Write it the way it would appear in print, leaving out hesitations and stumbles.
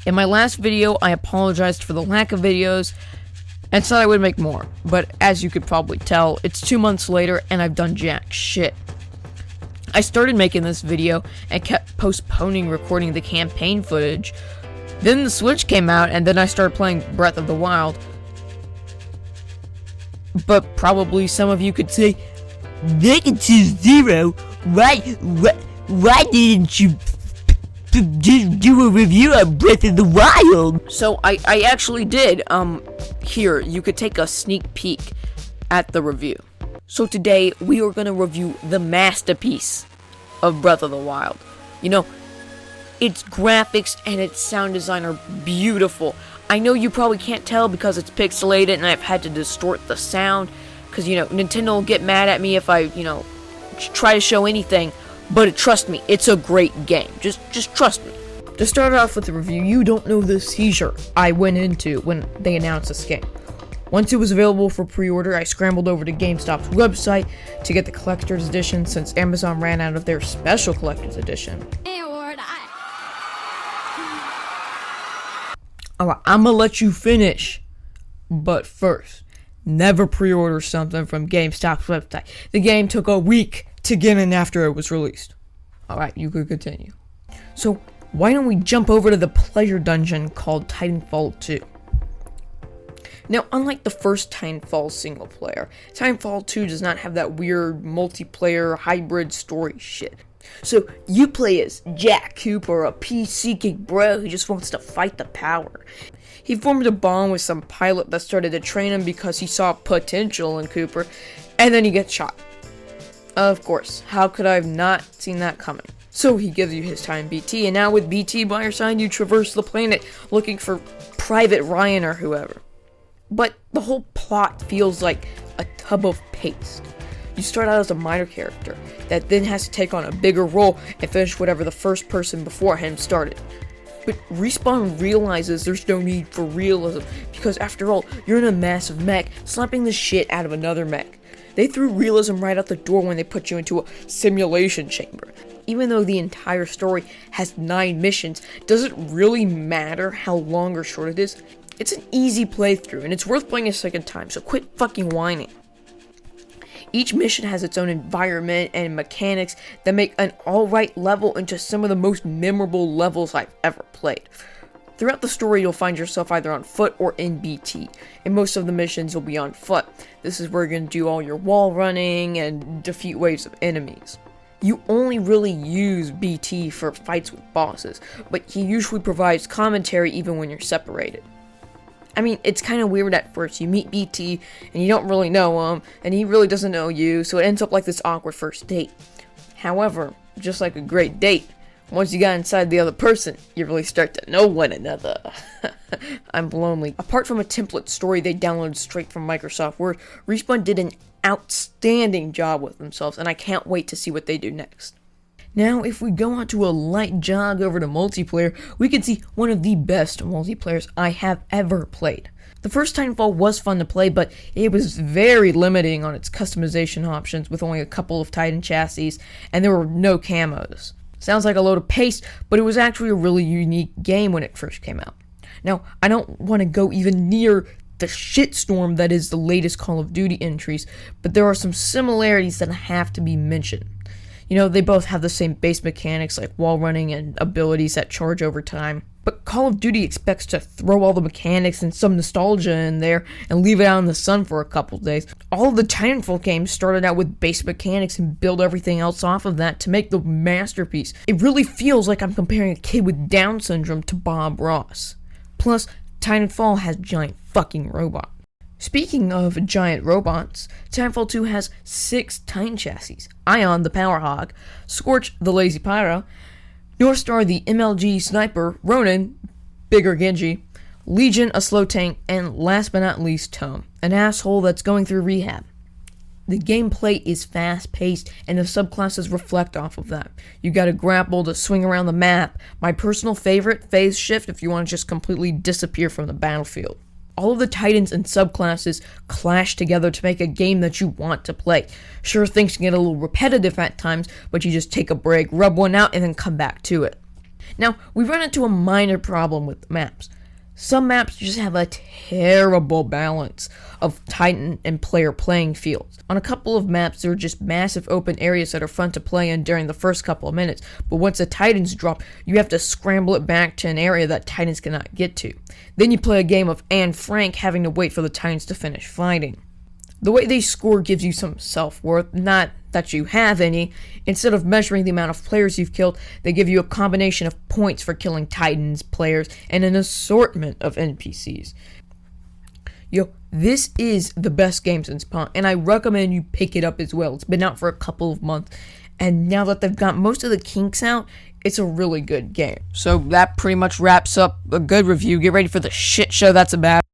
In my last video, I apologized for the lack of videos and said I would make more, but as you could probably tell, it's 2 months later and I've done jack shit. I started making this video and kept postponing recording the campaign footage. Then the Switch came out and then I started playing Breath of the Wild. But probably some of you could say, NickachuZero, why didn't you just do a review of Breath of the Wild? So I actually did. Here, you could take a sneak peek at the review. So today, we are going to review the masterpiece of Breath of the Wild. You know, its graphics and its sound design are beautiful. I know you probably can't tell because it's pixelated and I've had to distort the sound. Because, you know, Nintendo will get mad at me if I, try to show anything. But trust me, it's a great game. Just trust me. To start off with the review, you don't know the seizure I went into when they announced this game. Once it was available for pre-order, I scrambled over to GameStop's website to get the collector's edition since Amazon ran out of their special collector's edition. Alright, I'm gonna let you finish. But first, never pre-order something from GameStop's website. The game took a week to get in after it was released. Alright, you could continue. So, why don't we jump over to the pleasure dungeon called Titanfall 2? Now, unlike the first Titanfall single player, Titanfall 2 does not have that weird multiplayer hybrid story shit. So, you play as Jack Cooper, a peace-seeking bro who just wants to fight the power. He formed a bond with some pilot that started to train him because he saw potential in Cooper, and then he gets shot. Of course, how could I have not seen that coming? So he gives you his time BT, and now with BT by your side, you traverse the planet looking for Private Ryan or whoever. But the whole plot feels like a tub of paste. You start out as a minor character that then has to take on a bigger role and finish whatever the first person before him started. But Respawn realizes there's no need for realism because after all, you're in a massive mech slapping the shit out of another mech. They threw realism right out the door when they put you into a simulation chamber. Even though the entire story has 9 missions, does it really matter how long or short it is? It's an easy playthrough and it's worth playing a second time, so quit fucking whining. Each mission has its own environment and mechanics that make an alright level into some of the most memorable levels I've ever played. Throughout the story, you'll find yourself either on foot or in BT. In most of the missions, you'll be on foot. This is where you're going to do all your wall running and defeat waves of enemies. You only really use BT for fights with bosses, but he usually provides commentary even when you're separated. I mean, it's kind of weird at first. You meet BT, and you don't really know him, and he really doesn't know you, so it ends up like this awkward first date. However, just like a great date, once you got inside the other person, you really start to know one another. I'm lonely. Apart from a template story they downloaded straight from Microsoft Word, Respawn did an outstanding job with themselves, and I can't wait to see what they do next. Now, if we go on to a light jog over to multiplayer, we can see one of the best multiplayers I have ever played. The first Titanfall was fun to play, but it was very limiting on its customization options with only a couple of Titan chassis, and there were no camos. Sounds like a load of paste, but it was actually a really unique game when it first came out. Now, I don't want to go even near the shitstorm that is the latest Call of Duty entries, but there are some similarities that have to be mentioned. You know, they both have the same base mechanics like wall running and abilities that charge over time. But Call of Duty expects to throw all the mechanics and some nostalgia in there and leave it out in the sun for a couple days. All of the Titanfall games started out with base mechanics and build everything else off of that to make the masterpiece. It really feels like I'm comparing a kid with Down syndrome to Bob Ross. Plus, Titanfall has giant fucking robots. Speaking of giant robots, Titanfall 2 has 6 Titan chassis. Ion, the Power Hog, Scorch, the Lazy Pyro, Northstar, the MLG Sniper, Ronin, Bigger Genji, Legion, a slow tank, and last but not least, Tome, an asshole that's going through rehab. The gameplay is fast-paced, and the subclasses reflect off of that. You gotta grapple to swing around the map. My personal favorite, Phase Shift, if you want to just completely disappear from the battlefield. All of the Titans and subclasses clash together to make a game that you want to play. Sure, things can get a little repetitive at times, but you just take a break, rub one out, and then come back to it. Now, we run into a minor problem with the maps. Some maps just have a terrible balance of Titan and player playing fields. On a couple of maps, there are just massive open areas that are fun to play in during the first couple of minutes, but once the Titans drop, you have to scramble it back to an area that Titans cannot get to. Then you play a game of Anne Frank having to wait for the Titans to finish fighting. The way they score gives you some self-worth, not that you have any. Instead of measuring the amount of players you've killed, they give you a combination of points for killing Titans, players, and an assortment of NPCs. Yo, this is the best game since Spawn, and I recommend you pick it up as well. It's been out for a couple of months, and now that they've got most of the kinks out, it's a really good game. So that pretty much wraps up a good review. Get ready for the shit show that's about.